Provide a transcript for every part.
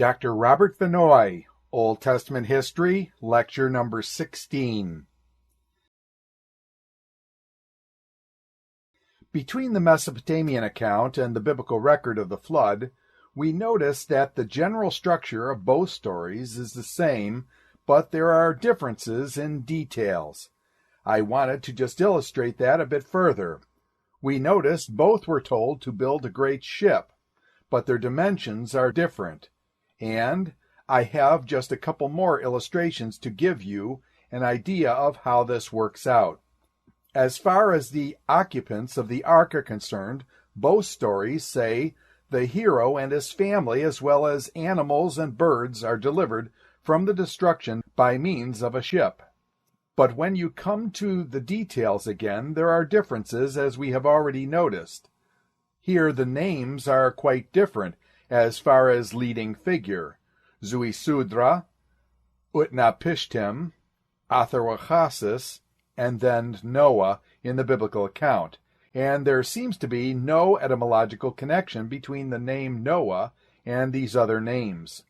Dr. Robert Vannoy, Old Testament History, Lecture number 16. Between the Mesopotamian account and the biblical record of the flood, we notice that the general structure of both stories is the same, but there are differences in details. I wanted to just illustrate that a bit further. We noticed both were told to build a great ship, but their dimensions are different. And I have just a couple more illustrations to give you an idea of how this works out. As far as the occupants of the ark are concerned, both stories say the hero and his family, as well as animals and birds, are delivered from the destruction by means of a ship. But when you come to the details again, there are differences, as we have already noticed. Here the names are quite different as far as leading figure. Zuisudra, Utnapishtim, Atharwachasis, and then Noah in the biblical account, and there seems to be no etymological connection between the name Noah and these other names.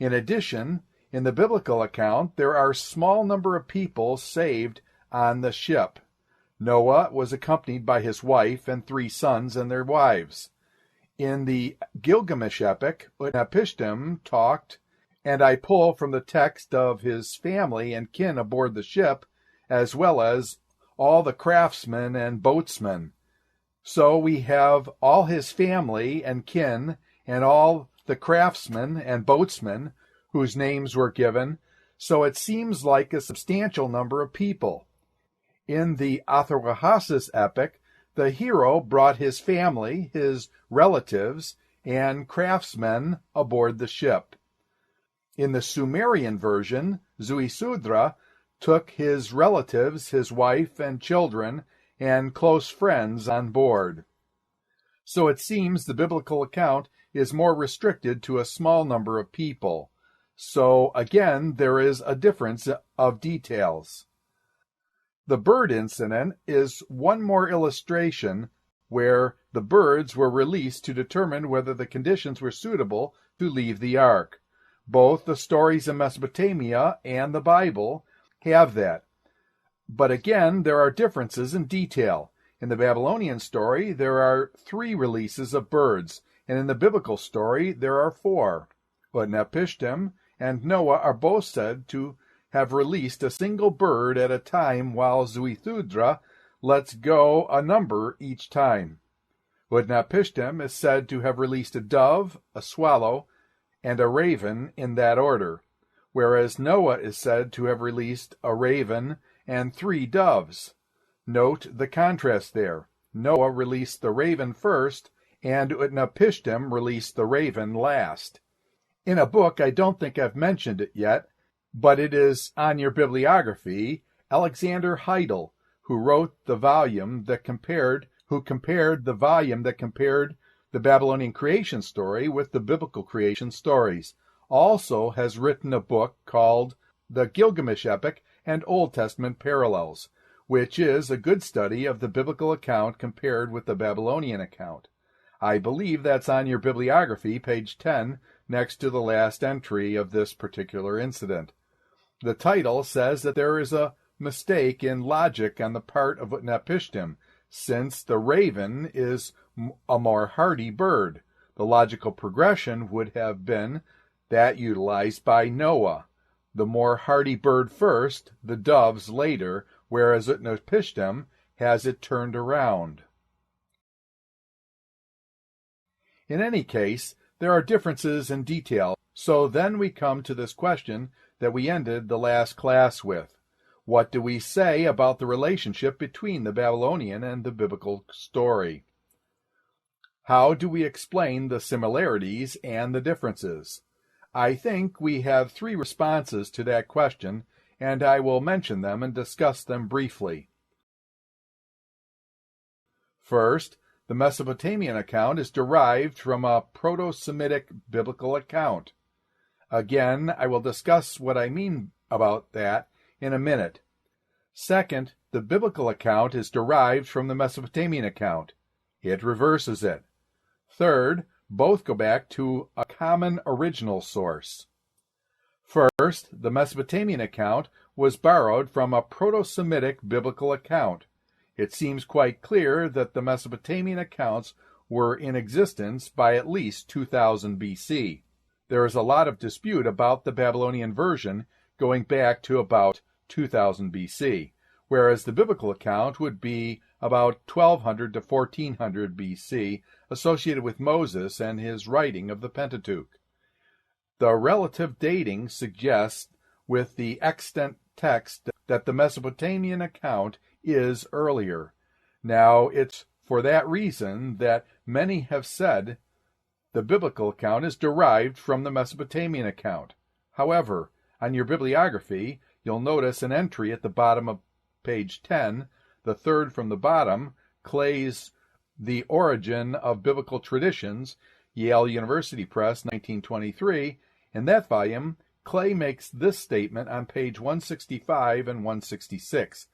In addition, in the biblical account, there are a small number of people saved on the ship. Noah was accompanied by his wife and 3 sons and their wives. In the Gilgamesh epic, Utnapishtim talked, and I pull from the text of his family and kin aboard the ship, as well as all the craftsmen and boatsmen. So we have all his family and kin and all the craftsmen and boatsmen whose names were given, so it seems like a substantial number of people. In the Atharwachasis epic, the hero brought his family, his relatives, and craftsmen aboard the ship. In the Sumerian version, Zuisudra took his relatives, his wife and children, and close friends on board. So it seems the biblical account is more restricted to a small number of people. So again, there is a difference of details. The bird incident is one more illustration where the birds were released to determine whether the conditions were suitable to leave the ark. Both the stories in Mesopotamia and the Bible have that. But again, there are differences in detail. In the Babylonian story, there are 3 releases of birds, and in the biblical story, there are 4. Utnapishtim and Noah are both said to have released a single bird at a time, while Zuisudra lets go a number each time. Utnapishtim is said to have released a dove, a swallow, and a raven in that order, whereas Noah is said to have released a raven and 3 doves. Note the contrast there. Noah released the raven first, and Utnapishtim released the raven last. In a book, I don't think I've mentioned it yet, but it is on your bibliography, Alexander Heidel, who wrote the volume that compared the Babylonian creation story with the biblical creation stories, also has written a book called The Gilgamesh Epic and Old Testament Parallels, which is a good study of the biblical account compared with the Babylonian account. I believe that's on your bibliography, page 10, next to the last entry of this particular incident. The title says that there is a mistake in logic on the part of Utnapishtim, since the raven is a more hardy bird. The logical progression would have been that utilized by Noah. The more hardy bird first, the doves later, whereas Utnapishtim has it turned around. In any case, there are differences in detail, so then we come to this question that we ended the last class with. What do we say about the relationship between the Babylonian and the biblical story? How do we explain the similarities and the differences? I think we have 3 responses to that question, and I will mention them and discuss them briefly. First, the Mesopotamian account is derived from a Proto-Semitic biblical account. Again, I will discuss what I mean about that in a minute. Second, the biblical account is derived from the Mesopotamian account. It reverses it. Third, Both go back to a common original source. First, the Mesopotamian account was borrowed from a Proto-Semitic biblical account. It seems quite clear that the Mesopotamian accounts were in existence by at least 2000 BC. There is a lot of dispute about the Babylonian version going back to about 2000 BC, whereas the biblical account would be about 1200 to 1400 BC, associated with Moses and his writing of the Pentateuch. The relative dating suggests with the extant text that the Mesopotamian account is earlier. Now, it's for that reason that many have said the biblical account is derived from the Mesopotamian account. However, on your bibliography, you'll notice an entry at the bottom of page 10, the third from the bottom, Clay's The Origin of Biblical Traditions, Yale University Press, 1923. In that volume, Clay makes this statement on page 165 and 166.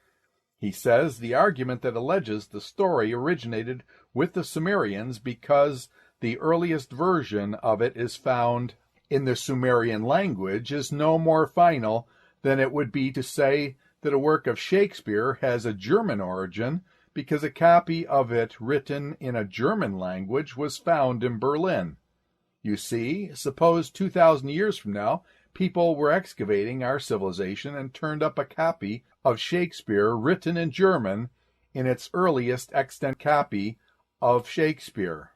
He says the argument that alleges the story originated with the Sumerians because the earliest version of it is found in the Sumerian language is no more final than it would be to say that a work of Shakespeare has a German origin because a copy of it written in a German language was found in Berlin. You see, suppose 2,000 years from now, people were excavating our civilization and turned up a copy of Shakespeare written in German in its earliest extant copy of Shakespeare.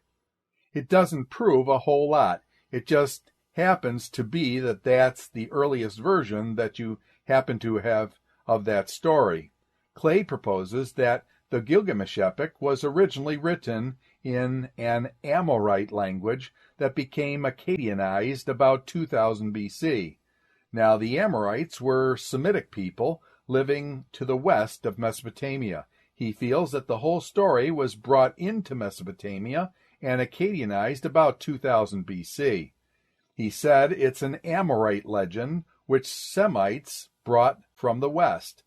It doesn't prove a whole lot. It just happens to be that that's the earliest version that you happen to have of that story. Clay proposes that the Gilgamesh epic was originally written in an Amorite language that became Akkadianized about 2000 BC. Now, the Amorites were Semitic people living to the west of Mesopotamia. He feels that the whole story was brought into Mesopotamia and Akkadianized about 2000 BC. He said it's an Amorite legend which Semites brought from the west.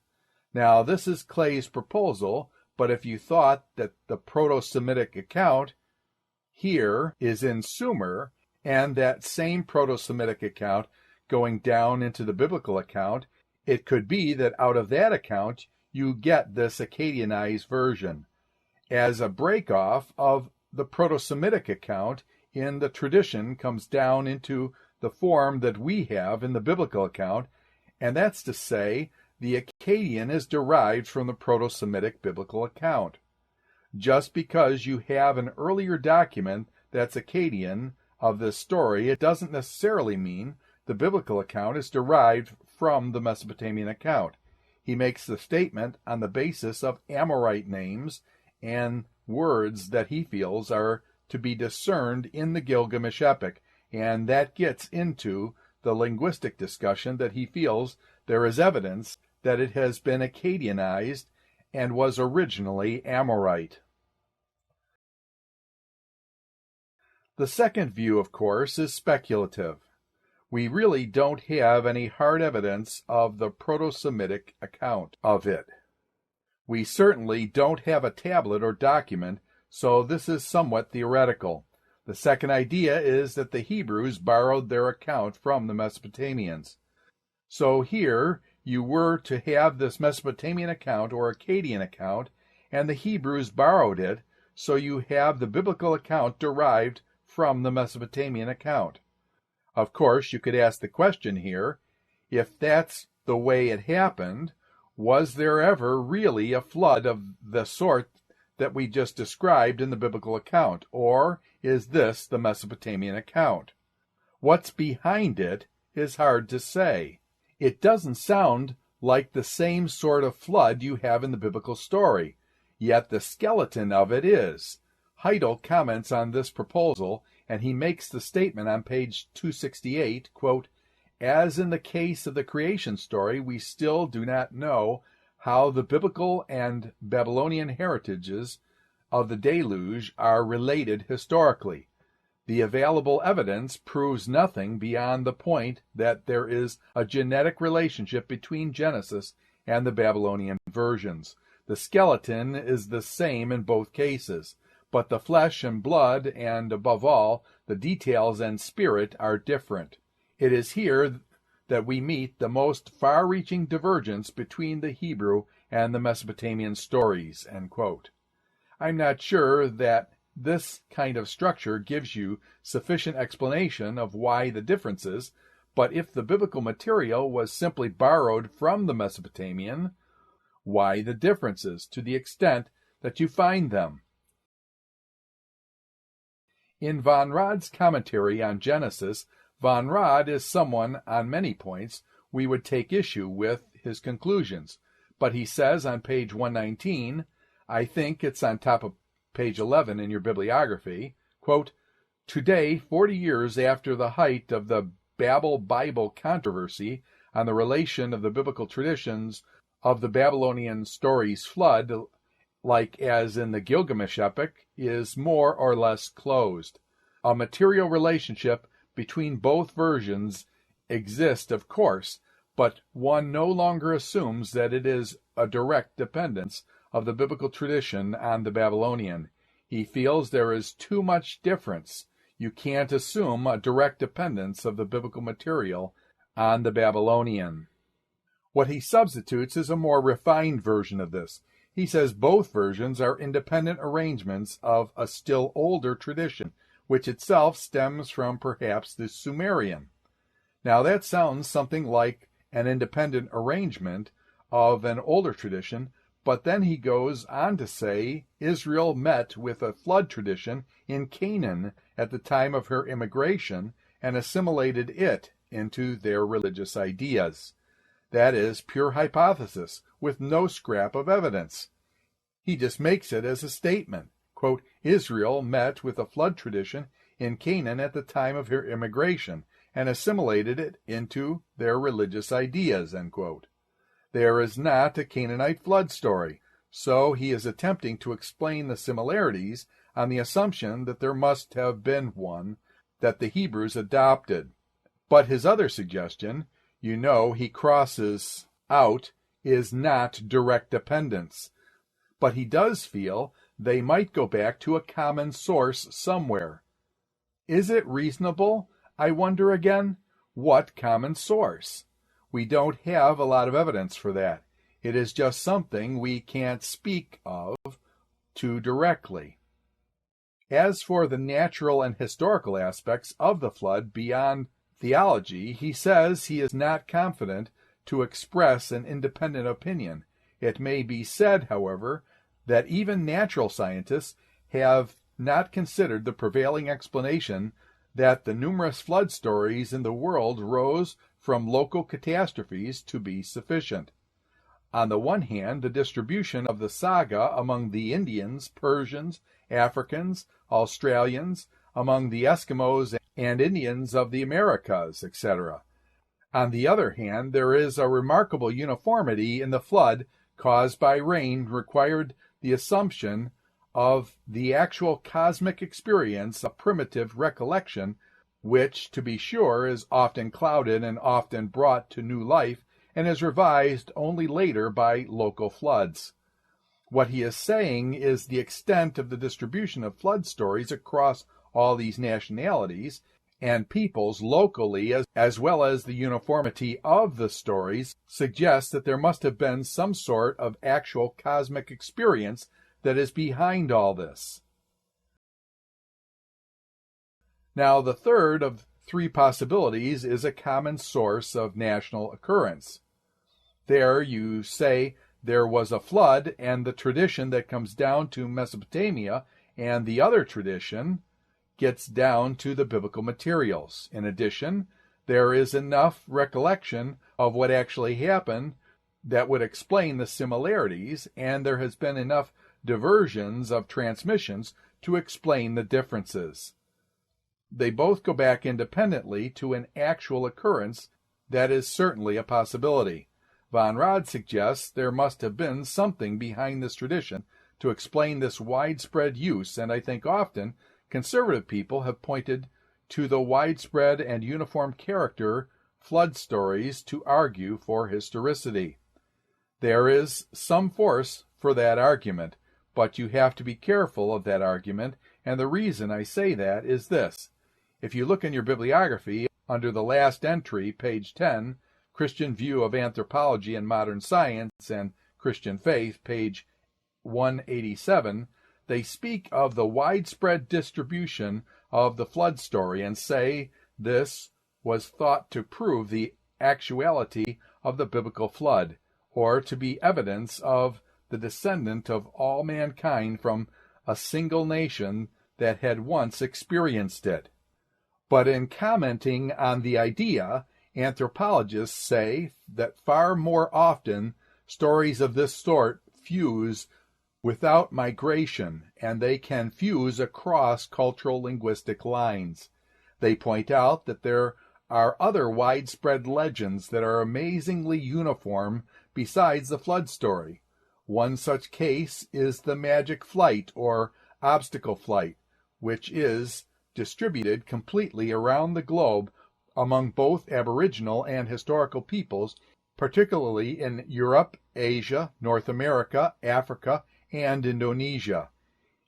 Now, this is Clay's proposal, but if you thought that the Proto-Semitic account here is in Sumer, and that same Proto-Semitic account going down into the biblical account, it could be that out of that account you get this Akkadianized version as a break-off of the Proto-Semitic account in the tradition comes down into the form that we have in the biblical account, and that's to say the Akkadian is derived from the Proto-Semitic biblical account. Just because you have an earlier document that's Akkadian of this story, it doesn't necessarily mean the biblical account is derived from the Mesopotamian account. He makes the statement on the basis of Amorite names and words that he feels are to be discerned in the Gilgamesh epic, and that gets into the linguistic discussion that he feels there is evidence that it has been Akkadianized and was originally Amorite. The second view, of course, is speculative. We really don't have any hard evidence of the Proto-Semitic account of it. We certainly don't have a tablet or document, so this is somewhat theoretical. The second idea is that the Hebrews borrowed their account from the Mesopotamians. So here you were to have this Mesopotamian account or Akkadian account, and the Hebrews borrowed it, so you have the biblical account derived from the Mesopotamian account. Of course, you could ask the question here, if that's the way it happened, was there ever really a flood of the sort that we just described in the biblical account, or is this the Mesopotamian account? What's behind it is hard to say. It doesn't sound like the same sort of flood you have in the biblical story, yet the skeleton of it is. Heidel comments on this proposal, and he makes the statement on page 268, quote, "As in the case of the creation story, we still do not know how the biblical and Babylonian heritages of the deluge are related historically. The available evidence proves nothing beyond the point that there is a genetic relationship between Genesis and the Babylonian versions. The skeleton is the same in both cases, but the flesh and blood, and above all, The details and spirit are different. It is here that we meet the most far-reaching divergence between the Hebrew and the Mesopotamian stories." End quote. I'm not sure that this kind of structure gives you sufficient explanation of why the differences, but if the biblical material was simply borrowed from the Mesopotamian, why the differences to the extent that you find them? In Von Rod's commentary on Genesis, Von Rod is someone, on many points, we would take issue with his conclusions, but he says on page 119, I think it's on top of page 11 in your bibliography, quote, "Today, 40 years after the height of the Babel Bible controversy on the relation of the biblical traditions of the Babylonian story's flood, like as in the Gilgamesh epic, is more or less closed. A material relationship between both versions exists, of course, but one no longer assumes that it is a direct dependence of the biblical tradition on the Babylonian. He feels there is too much difference. You can't assume a direct dependence of the biblical material on the Babylonian." What he substitutes is a more refined version of this. He says both versions are independent arrangements of a still older tradition, which itself stems from perhaps the Sumerian. Now that sounds something like an independent arrangement of an older tradition, but then he goes on to say Israel met with a flood tradition in Canaan at the time of her immigration and assimilated it into their religious ideas. That is pure hypothesis with no scrap of evidence. He just makes it as a statement. Quote, Israel met with a flood tradition in Canaan at the time of her immigration and assimilated it into their religious ideas. End quote. There is not a Canaanite flood story, so he is attempting to explain the similarities on the assumption that there must have been one that the Hebrews adopted. But his other suggestion, he crosses out, is not direct dependence. But he does feel they might go back to a common source somewhere. Is it reasonable? I wonder again, what common source? We don't have a lot of evidence for that. It is just something we can't speak of too directly. As for the natural and historical aspects of the flood beyond theology, he says he is not confident to express an independent opinion. It may be said, however, that even natural scientists have not considered the prevailing explanation that the numerous flood stories in the world rose from local catastrophes to be sufficient. On the one hand, the distribution of the saga among the Indians, Persians, Africans, Australians, among the Eskimos and Indians of the Americas, etc. On the other hand, there is a remarkable uniformity in the flood caused by rain required the assumption of the actual cosmic experience of primitive recollection, which, to be sure, is often clouded and often brought to new life and is revised only later by local floods. What he is saying is the extent of the distribution of flood stories across all these nationalities and peoples locally, as well as the uniformity of the stories, suggests that there must have been some sort of actual cosmic experience that is behind all this. Now, the third of three possibilities is a common source of national occurrence. There you say there was a flood, and the tradition that comes down to Mesopotamia and the other tradition gets down to the biblical materials. In addition, there is enough recollection of what actually happened that would explain the similarities, and there has been enough diversions of transmissions to explain the differences. They both go back independently to an actual occurrence that is certainly a possibility. Von Rad suggests there must have been something behind this tradition to explain this widespread use, and I think often conservative people have pointed to the widespread and uniform character flood stories to argue for historicity. There is some force for that argument, but you have to be careful of that argument, and the reason I say that is this. If you look in your bibliography, under the last entry, page 10, Christian View of Anthropology and Modern Science, and Christian Faith, page 187, they speak of the widespread distribution of the flood story and say this was thought to prove the actuality of the biblical flood, or to be evidence of the descendant of all mankind from a single nation that had once experienced it. But in commenting on the idea, anthropologists say that far more often stories of this sort fuse without migration, and they can fuse across cultural linguistic lines. They point out that there are other widespread legends that are amazingly uniform besides the flood story. One such case is the magic flight or obstacle flight, which is distributed completely around the globe among both Aboriginal and historical peoples, particularly in Europe, Asia, North America, Africa, and Indonesia.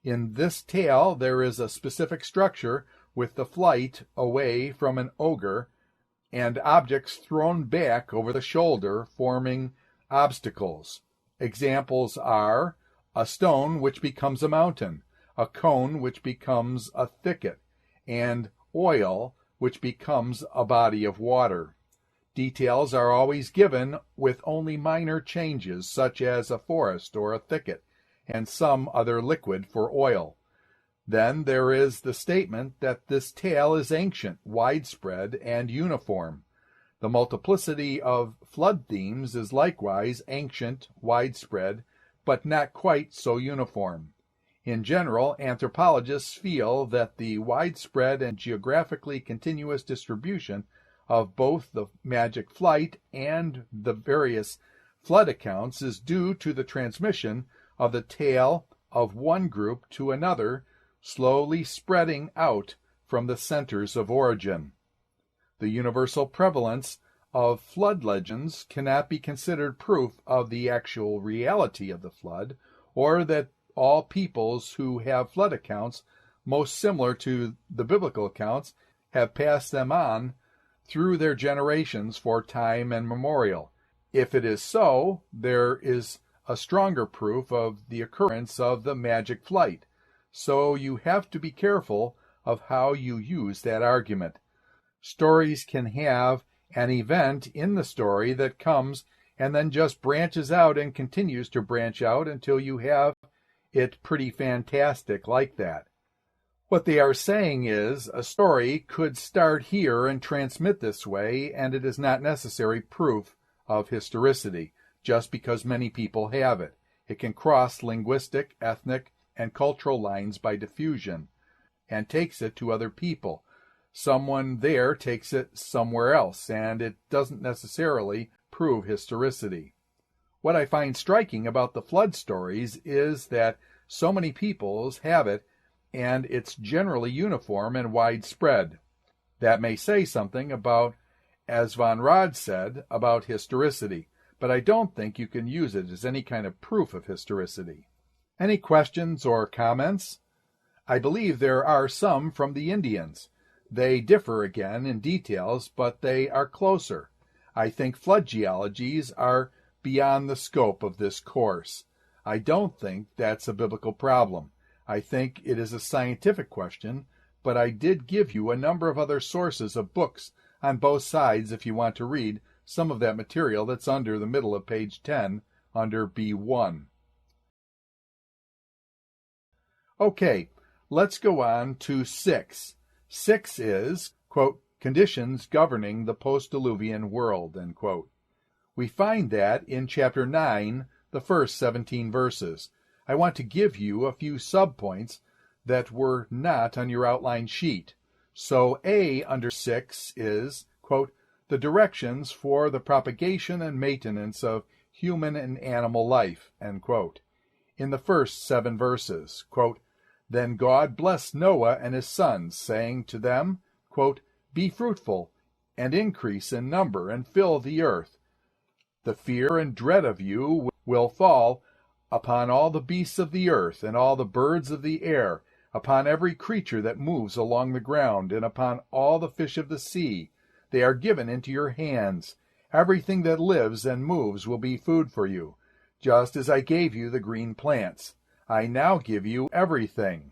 In this tale, there is a specific structure with the flight away from an ogre and objects thrown back over the shoulder, forming obstacles. Examples are a stone which becomes a mountain, a cone which becomes a thicket, and oil which becomes a body of water. Details are always given with only minor changes, such as a forest or a thicket, and some other liquid for oil. Then there is the statement that this tale is ancient, widespread, and uniform. The multiplicity of flood themes is likewise ancient, widespread, but not quite so uniform. In general, anthropologists feel that the widespread and geographically continuous distribution of both the magic flight and the various flood accounts is due to the transmission of the tale of one group to another, slowly spreading out from the centers of origin. The universal prevalence of flood legends cannot be considered proof of the actual reality of the flood, or that all peoples who have flood accounts most similar to the biblical accounts have passed them on through their generations for time immemorial. If it is so, there is a stronger proof of the occurrence of the magic flight. So you have to be careful of how you use that argument. Stories can have an event in the story that comes and then just branches out and continues to branch out until you have it pretty fantastic like that. What they are saying is a story could start here and transmit this way, and it is not necessary proof of historicity just because many people have it. It can cross linguistic, ethnic, and cultural lines by diffusion and takes it to other people. Someone there takes it somewhere else, and it doesn't necessarily prove historicity. What I find striking about the flood stories is that so many peoples have it, and it's generally uniform and widespread. That may say something about, as von Rad said, about historicity, but I don't think you can use it as any kind of proof of historicity. Any questions or comments? I believe there are some from the Indians. They differ again in details, but they are closer. I think flood geologies are beyond the scope of this course. I don't think that's a biblical problem. I think it is a scientific question, but I did give you a number of other sources of books on both sides if you want to read some of that material that's under the middle of page 10 under B1. Okay, let's go on to 6. 6 is, quote, conditions governing the post-diluvian world, end quote. We find that in chapter 9, the first 17 verses. I want to give you a few subpoints that were not on your outline sheet. So A under 6 is, quote, the directions for the propagation and maintenance of human and animal life, end quote. In the first 7 verses, quote, then God blessed Noah and his sons, saying to them, quote, be fruitful and increase in number and fill the earth. The fear and dread of you will fall upon all the beasts of the earth and all the birds of the air, upon every creature that moves along the ground, and upon all the fish of the sea. They are given into your hands. Everything that lives and moves will be food for you, just as I gave you the green plants. I now give you everything.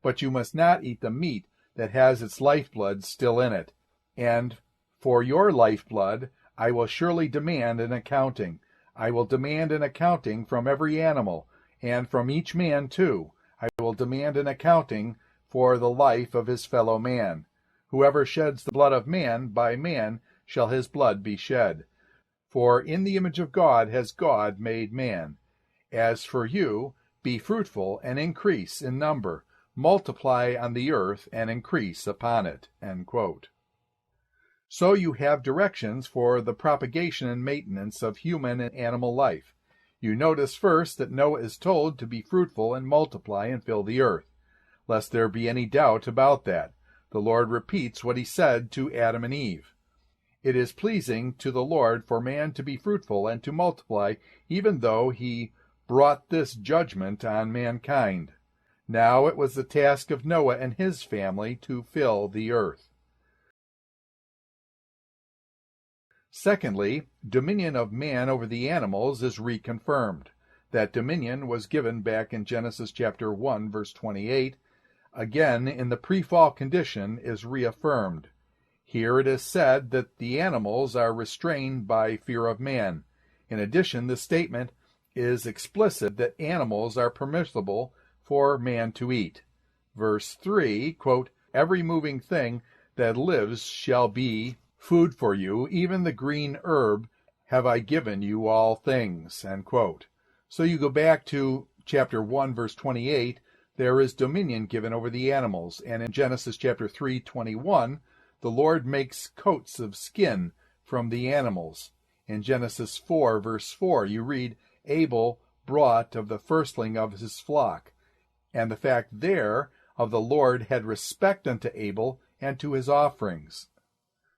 But you must not eat the meat that has its lifeblood still in it. And for your lifeblood I will surely demand an accounting. I will demand an accounting from every animal, and from each man too. I will demand an accounting for the life of his fellow man. Whoever sheds the blood of man, by man shall his blood be shed. For in the image of God has God made man. As for you, be fruitful and increase in number. Multiply on the earth and increase upon it." End quote. So you have directions for the propagation and maintenance of human and animal life. You notice first that Noah is told to be fruitful and multiply and fill the earth. Lest there be any doubt about that, the Lord repeats what he said to Adam and Eve. It is pleasing to the Lord for man to be fruitful and to multiply, even though he brought this judgment on mankind. Now it was the task of Noah and his family to fill the earth. Secondly, dominion of man over the animals is reconfirmed. That dominion was given back in Genesis chapter 1, verse 28. Again, in the pre-fall condition, is reaffirmed. Here it is said that the animals are restrained by fear of man. In addition, the statement is explicit that animals are permissible for man to eat. Verse 3, quote, "Every moving thing that lives shall be food for you, even the green herb have I given you all things." End quote. So you go back to chapter 1, verse 28, there is dominion given over the animals, and in Genesis chapter 3:21, the Lord makes coats of skin from the animals. In Genesis 4, verse 4, you read, "Abel brought of the firstling of his flock," and the fact there of the Lord had respect unto Abel and to his offerings.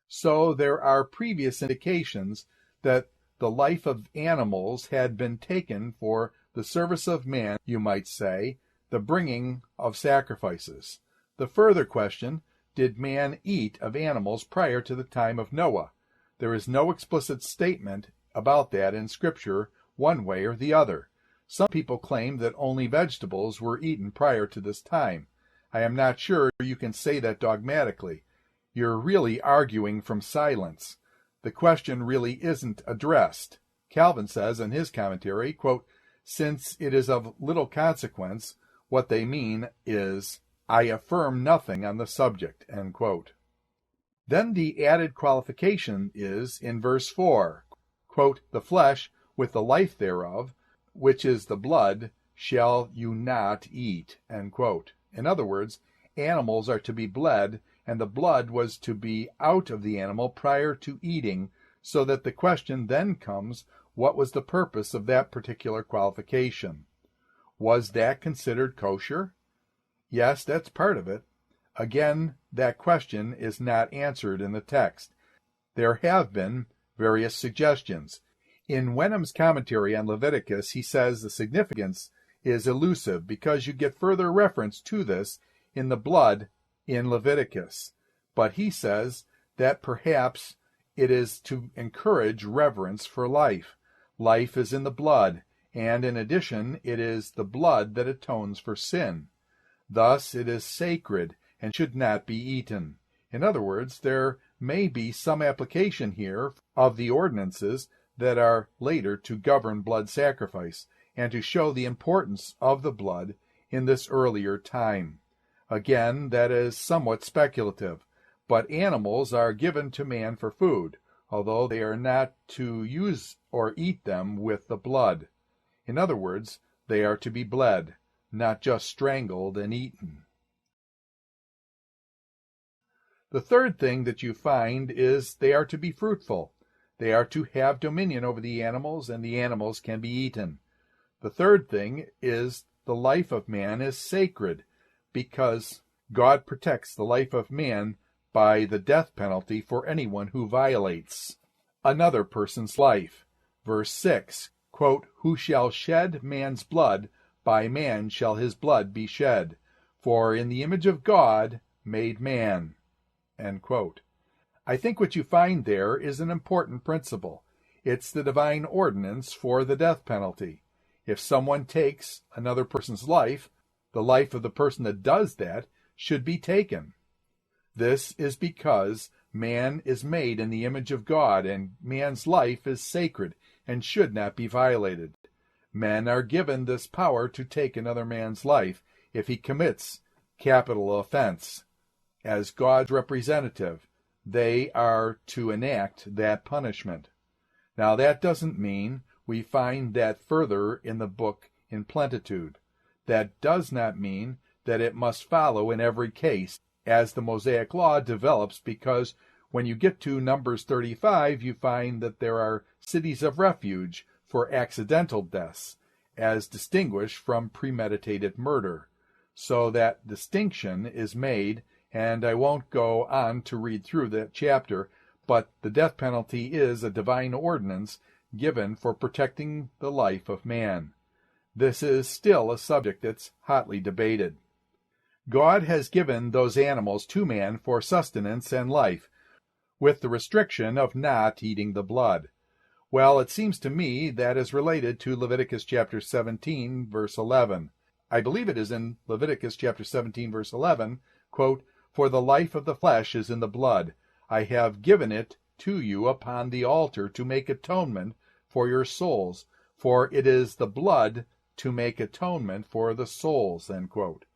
So there are previous indications that the life of animals had been taken for the service of man, you might say, the bringing of sacrifices. The further question, did man eat of animals prior to the time of Noah? There is no explicit statement about that in Scripture, one way or the other. Some people claim that only vegetables were eaten prior to this time. I am not sure you can say that dogmatically. You're really arguing from silence. The question really isn't addressed. Calvin says in his commentary, quote, "Since it is of little consequence, what they mean is, I affirm nothing on the subject." End quote. Then the added qualification is in verse 4, quote, "The flesh with the life thereof, which is the blood, shall you not eat." End quote. In other words, animals are to be bled, and the blood was to be out of the animal prior to eating, so that the question then comes, what was the purpose of that particular qualification? Was that considered kosher? Yes, that's part of it. Again, that question is not answered in the text. There have been various suggestions. In Wenham's commentary on Leviticus, he says the significance is elusive because you get further reference to this in the blood in Leviticus. But he says that perhaps it is to encourage reverence for life. Life is in the blood, and in addition, it is the blood that atones for sin. Thus, it is sacred and should not be eaten. In other words, there may be some application here of the ordinances that are later to govern blood sacrifice, and to show the importance of the blood in this earlier time. Again, that is somewhat speculative, but animals are given to man for food, although they are not to use or eat them with the blood. In other words, they are to be bled, not just strangled and eaten. The third thing that you find is they are to be fruitful. They are to have dominion over the animals, and the animals can be eaten. The third thing is the life of man is sacred, because God protects the life of man by the death penalty for anyone who violates another person's life. Verse 6, quote, "Who shall shed man's blood, by man shall his blood be shed. For in the image of God made man." End quote. I think what you find there is an important principle. It's the divine ordinance for the death penalty. If someone takes another person's life, the life of the person that does that should be taken. This is because man is made in the image of God, and man's life is sacred and should not be violated. Men are given this power to take another man's life if he commits capital offense. As God's representative, they are to enact that punishment. Now, that doesn't mean we find that further in the book in plenitude. That does not mean that it must follow in every case as the Mosaic Law develops, because when you get to Numbers 35, you find that there are cities of refuge for accidental deaths, as distinguished from premeditated murder. So that distinction is made, and I won't go on to read through that chapter, but the death penalty is a divine ordinance given for protecting the life of man. This is still a subject that's hotly debated. God has given those animals to man for sustenance and life, with the restriction of not eating the blood. Well, it seems to me that is related to Leviticus chapter 17, verse 11. I believe it is in Leviticus chapter 17, verse 11, quote, "For the life of the flesh is in the blood. I have given it to you upon the altar to make atonement for your souls, for it is the blood to make atonement for the souls." End quote.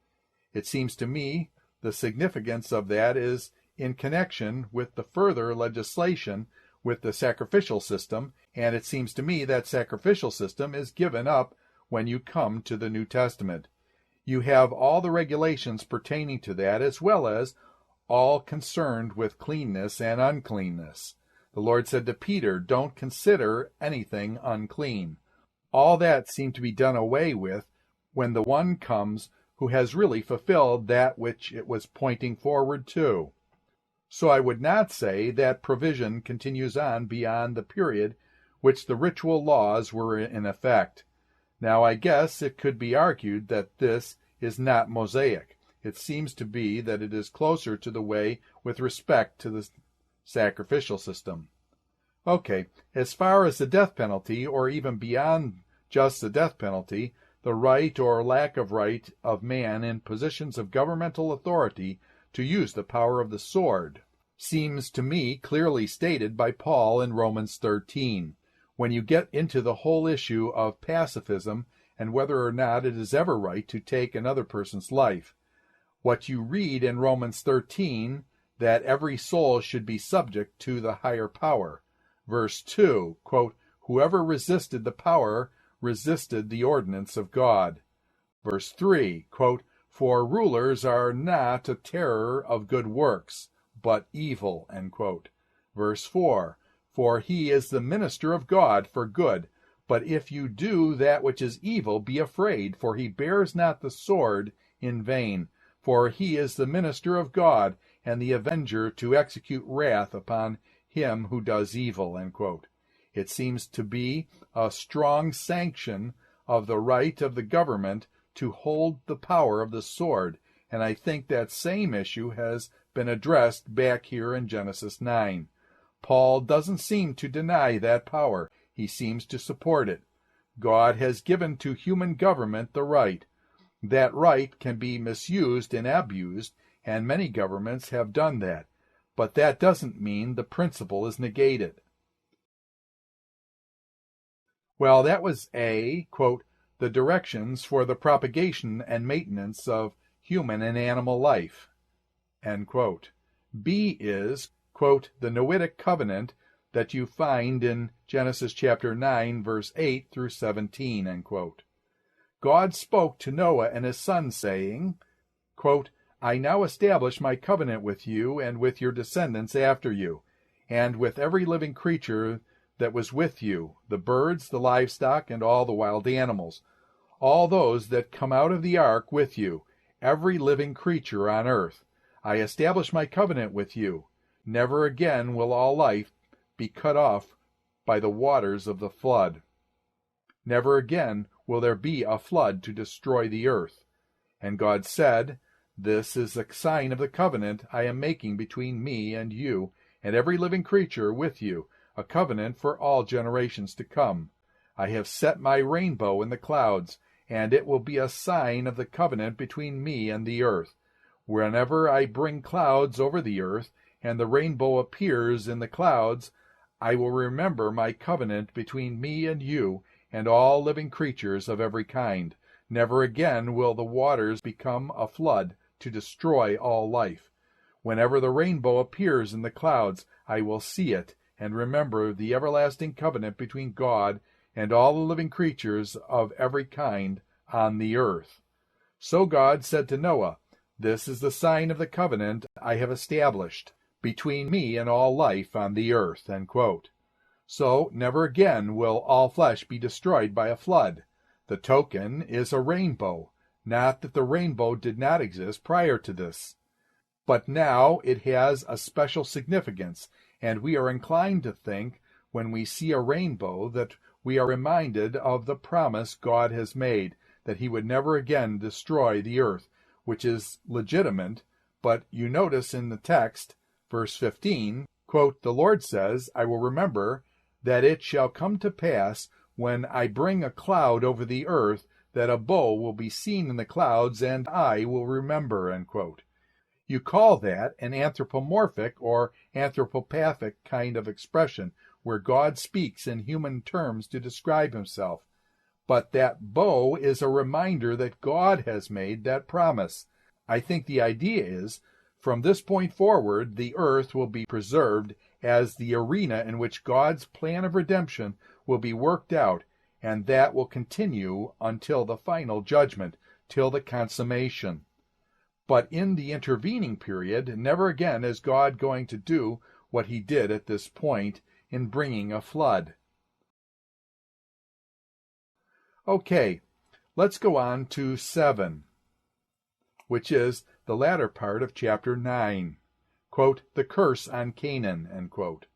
It seems to me the significance of that is in connection with the further legislation with the sacrificial system, and it seems to me that sacrificial system is given up when you come to the New Testament. You have all the regulations pertaining to that, as well as all concerned with cleanness and uncleanness. The Lord said to Peter, "Don't consider anything unclean." All that seemed to be done away with when the one comes who has really fulfilled that which it was pointing forward to. So I would not say that provision continues on beyond the period which the ritual laws were in effect. Now, I guess it could be argued that this is not Mosaic. It seems to be that it is closer to the way with respect to the sacrificial system. Okay, as far as the death penalty, or even beyond just the death penalty, the right or lack of right of man in positions of governmental authority to use the power of the sword seems to me clearly stated by Paul in Romans 13. When you get into the whole issue of pacifism and whether or not it is ever right to take another person's life, what you read in Romans 13, that every soul should be subject to the higher power. Verse 2, quote, "Whoever resisted the power resisted the ordinance of God." Verse 3, quote, "For rulers are not a terror of good works, but evil." End quote. Verse 4, "For he is the minister of God for good. But if you do that which is evil, be afraid, for he bears not the sword in vain. For he is the minister of God, and the avenger to execute wrath upon him who does evil." End quote. It seems to be a strong sanction of the right of the government to hold the power of the sword, and I think that same issue has been addressed back here in Genesis 9. Paul doesn't seem to deny that power. He seems to support it. God has given to human government the right. That right can be misused and abused, and many governments have done that. But that doesn't mean the principle is negated. Well, that was A, quote, "the directions for the propagation and maintenance of human and animal life," end quote. B is, quote, "the Noahic covenant that you find in Genesis chapter 9, verse 8 through 17, end quote. God spoke to Noah and his sons, saying, quote, "I now establish my covenant with you and with your descendants after you, and with every living creature that was with you, the birds, the livestock, and all the wild animals, all those that come out of the ark with you, every living creature on earth. I establish my covenant with you. Never again will all life be cut off by the waters of the flood. Never again will there be a flood to destroy the earth." And God said, This is the sign of the covenant I am making between me and you and every living creature with you, a covenant for all generations to come. I have set my rainbow in the clouds, and it will be a sign of the covenant between me and the earth. Whenever I bring clouds over the earth, and the rainbow appears in the clouds, I will remember my covenant between me and you and all living creatures of every kind. Never again will the waters become a flood to destroy all life. Whenever the rainbow appears in the clouds, I will see it and remember the everlasting covenant between God and all the living creatures of every kind on the earth. So God said to Noah, "This is the sign of the covenant I have established between me and all life on the earth." End quote. So never again will all flesh be destroyed by a flood. The token is a rainbow, not that the rainbow did not exist prior to this. But now it has a special significance, and we are inclined to think, when we see a rainbow, that we are reminded of the promise God has made, that he would never again destroy the earth, which is legitimate, but you notice in the text, verse 15, quote, "The Lord says, I will remember that it shall come to pass when I bring a cloud over the earth, that a bow will be seen in the clouds, and I will remember." End quote. You call that an anthropomorphic or anthropopathic kind of expression, where God speaks in human terms to describe himself. But that bow is a reminder that God has made that promise. I think the idea is, from this point forward, the earth will be preserved as the arena in which God's plan of redemption will be worked out, and that will continue until the final judgment, till the consummation. But in the intervening period, never again is God going to do what he did at this point in bringing a flood. Okay, let's go on to 7, which is the latter part of chapter 9. Quote, "The curse on Canaan," end quote.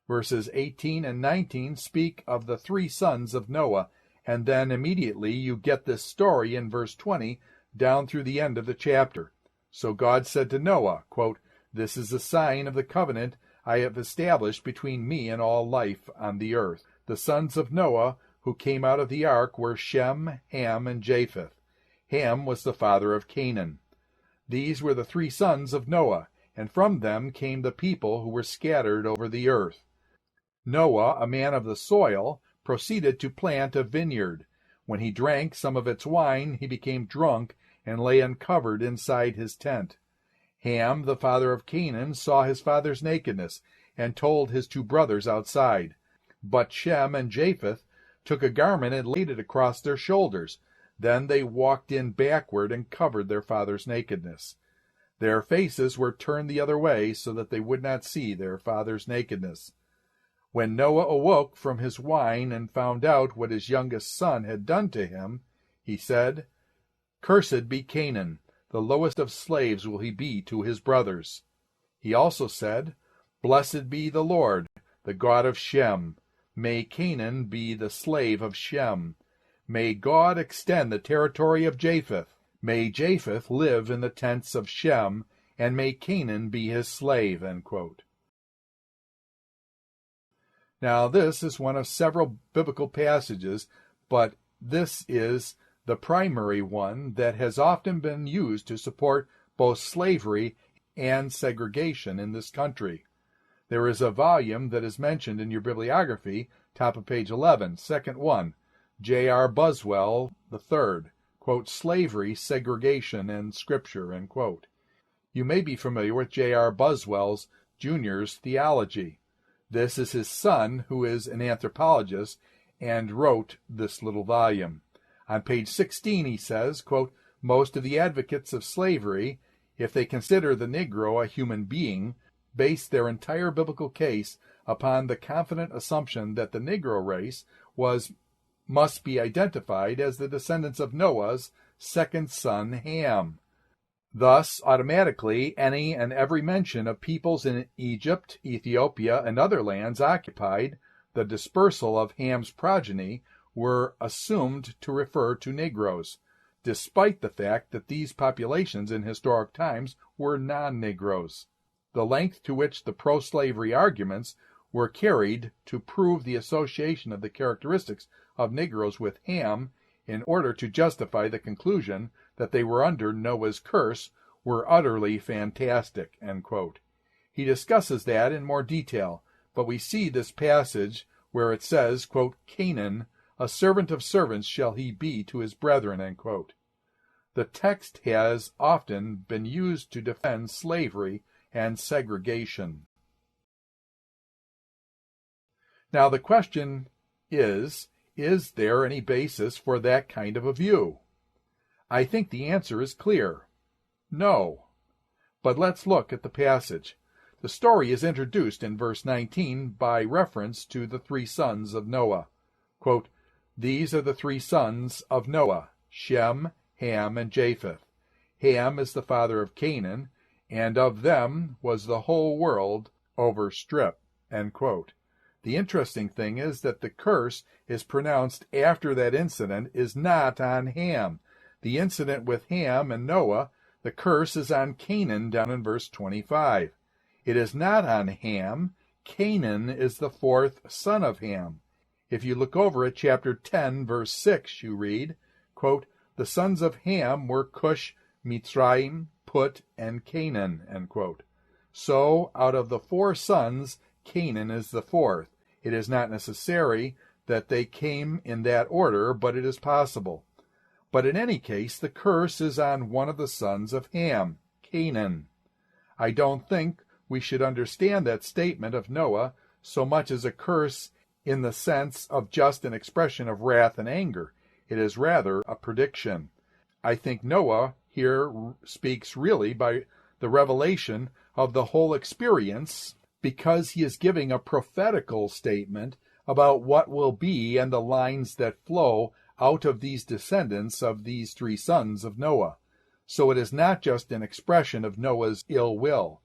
Verses 18 and 19 speak of the 3 sons of Noah, and then immediately you get this story in verse 20 down through the end of the chapter. So God said to Noah, quote, "This is a sign of the covenant I have established between me and all life on the earth. The sons of Noah who came out of the ark were Shem, Ham, and Japheth. Ham was the father of Canaan. These were the 3 sons of Noah, and from them came the people who were scattered over the earth. Noah, a man of the soil, proceeded to plant a vineyard. When he drank some of its wine, he became drunk and lay uncovered inside his tent. Ham, the father of Canaan, saw his father's nakedness and told his 2 brothers outside. But Shem and Japheth took a garment and laid it across their shoulders. Then they walked in backward and covered their father's nakedness. Their faces were turned the other way so that they would not see their father's nakedness. When Noah awoke from his wine and found out what his youngest son had done to him, he said, 'Cursed be Canaan, the lowest of slaves will he be to his brothers.' He also said, 'Blessed be the Lord, the God of Shem. May Canaan be the slave of Shem. May God extend the territory of Japheth. May Japheth live in the tents of Shem, and may Canaan be his slave.'" End quote. Now this is one of several biblical passages, but this is the primary one that has often been used to support both slavery and segregation in this country. There is a volume that is mentioned in your bibliography, top of page 11, second one, J.R. Buswell III, quote, "Slavery, Segregation, and Scripture," end quote. You may be familiar with J.R. Buswell's Jr.'s theology. This is his son, who is an anthropologist, and wrote this little volume. On page 16 he says, quote, "Most of the advocates of slavery, if they consider the Negro a human being, base their entire biblical case upon the confident assumption that the Negro race must be identified as the descendants of Noah's second son Ham. Thus, automatically, any and every mention of peoples in Egypt, Ethiopia, and other lands occupied, the dispersal of Ham's progeny, were assumed to refer to Negroes. despite the fact that these populations in historic times were non-Negroes. The length to which the pro-slavery arguments were carried to prove the association of the characteristics of Negroes with Ham in order to justify the conclusion that they were under Noah's curse were utterly fantastic." End quote. He discusses that in more detail, but we see this passage where it says, quote, "Canaan, a servant of servants shall he be to his brethren." End quote. The text has often been used to defend slavery and segregation. Now the question is there any basis for that kind of a view? I think the answer is clear. No. But let's look at the passage. The story is introduced in verse 19 by reference to the three sons of Noah. Quote, "These are the three sons of Noah, Shem, Ham, and Japheth. Ham is the father of Canaan, and of them was the whole world overstripped." End quote. The interesting thing is that the curse is pronounced after that incident is not on Ham. The incident with Ham and Noah, the curse is on Canaan down in verse 25. It is not on Ham. Canaan is the fourth son of Ham. If you look over at chapter 10, verse 6, you read, quote, "The sons of Ham were Cush, Mitzrayim, Put, and Canaan." End quote. So, out of the four sons, Canaan is the fourth. It is not necessary that they came in that order, but it is possible. But in any case, the curse is on one of the sons of Ham, Canaan. I don't think we should understand that statement of Noah so much as a curse in the sense of just an expression of wrath and anger. It is rather a prediction. I think Noah here speaks really by the revelation of the whole experience, because he is giving a prophetical statement about what will be and the lines that flow out of these descendants of these three sons of Noah. So it is not just an expression of Noah's ill will.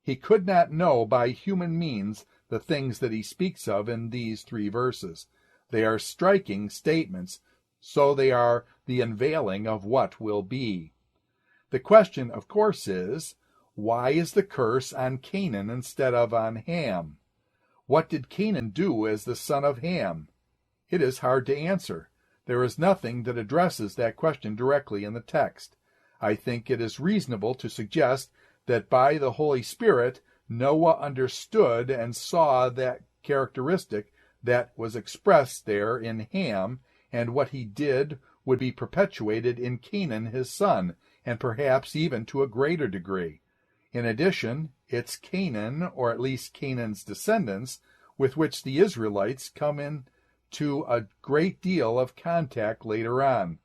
He could not know by human means the things that he speaks of in these three verses. They are striking statements, so they are the unveiling of what will be. The question, of course, is, why is the curse on Canaan instead of on Ham? What did Canaan do as the son of Ham? It is hard to answer. There is nothing that addresses that question directly in the text. I think it is reasonable to suggest that by the Holy Spirit, Noah understood and saw that characteristic that was expressed there in Ham, and what he did would be perpetuated in Canaan his son, and perhaps even to a greater degree. In addition, it's Canaan, or at least Canaan's descendants, with which the Israelites come into a great deal of contact later on.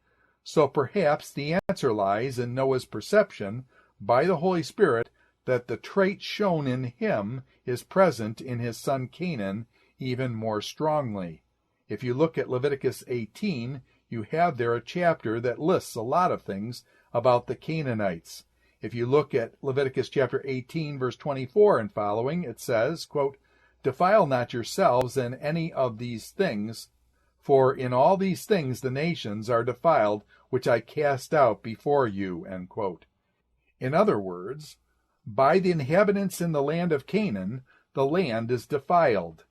So perhaps the answer lies in Noah's perception by the Holy Spirit that the trait shown in him is present in his son Canaan even more strongly. If you look at Leviticus 18, you have there a chapter that lists a lot of things about the Canaanites. If you look at Leviticus chapter 18, verse 24 and following, it says, quote, "Defile not yourselves in any of these things, for in all these things the nations are defiled, which I cast out before you." End quote. In other words, by the inhabitants in the land of Canaan, the land is defiled.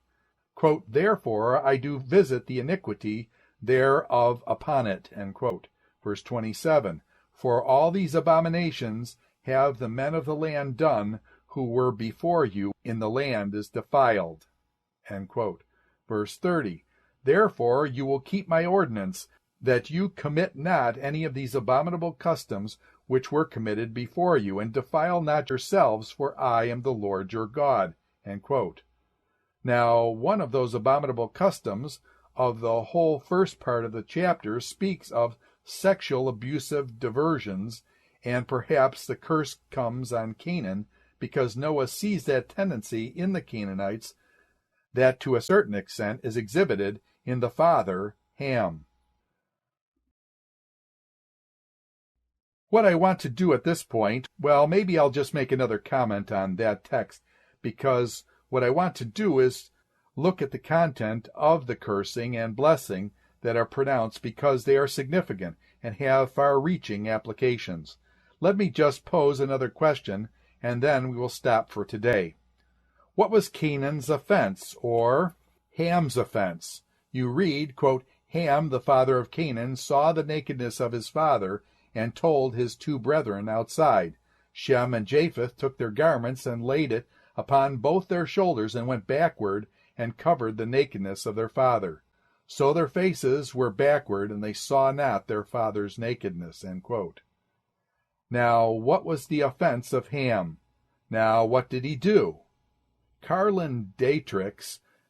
Quote, "Therefore I do visit the iniquity thereof upon it." End quote. Verse 27, "For all these abominations have the men of the land done who were before you, in the land is defiled." End quote. Verse 30, "Therefore you will keep my ordinance, that you commit not any of these abominable customs which were committed before you, and defile not yourselves, for I am the Lord your God." End quote. Now, one of those abominable customs of the whole first part of the chapter speaks of sexual abusive diversions, and perhaps the curse comes on Canaan because Noah sees that tendency in the Canaanites that to a certain extent is exhibited in the father, Ham. What I want to do at this point, well, maybe I'll just make another comment on that text, because what I want to do is look at the content of the cursing and blessing that are pronounced because they are significant and have far-reaching applications. Let me just pose another question, and then we will stop for today. What was Canaan's offense, or Ham's offense? You read, quote, Ham, the father of Canaan, saw the nakedness of his father, and told his two brethren outside. Shem and Japheth took their garments and laid it upon both their shoulders, and went backward, and covered the nakedness of their father. So their faces were backward, and they saw not their father's nakedness. End quote. Now, what was the offense of Ham? Now, what did he do? Carlin Dietrich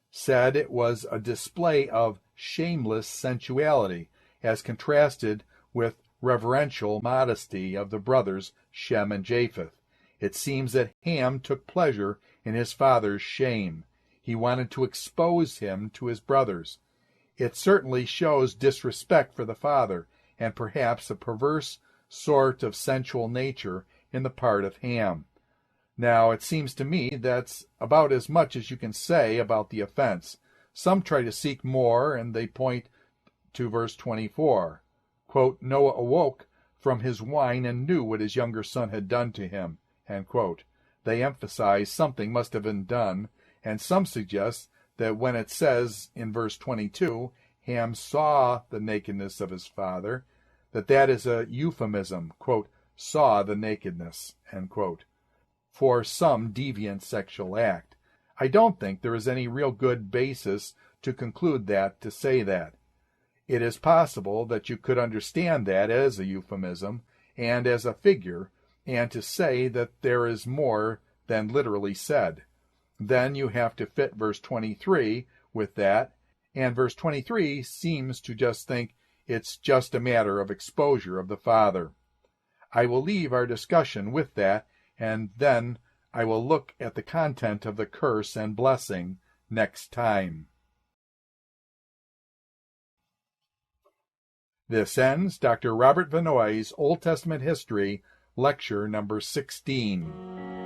said it was a display of shameless sensuality, as contrasted with reverential modesty of the brothers Shem and Japheth. It seems that Ham took pleasure in his father's shame. He wanted to expose him to his brothers. It certainly shows disrespect for the father, and perhaps a perverse sort of sensual nature in the part of Ham. Now, it seems to me that's about as much as you can say about the offense. Some try to seek more, and they point to verse 24. Quote, Noah awoke from his wine and knew what his younger son had done to him. End quote. They emphasize something must have been done, and some suggest that when it says in verse 22, Ham saw the nakedness of his father, that is a euphemism, quote, saw the nakedness, end quote, for some deviant sexual act. I don't think there is any real good basis to conclude that, to say that. It is possible that you could understand that as a euphemism and as a figure, and to say that there is more than literally said. Then you have to fit verse 23 with that, and verse 23 seems to just think it's just a matter of exposure of the father. I will leave our discussion with that, and then I will look at the content of the curse and blessing next time. This ends Dr. Robert Vannoy's Old Testament History, lecture number 16.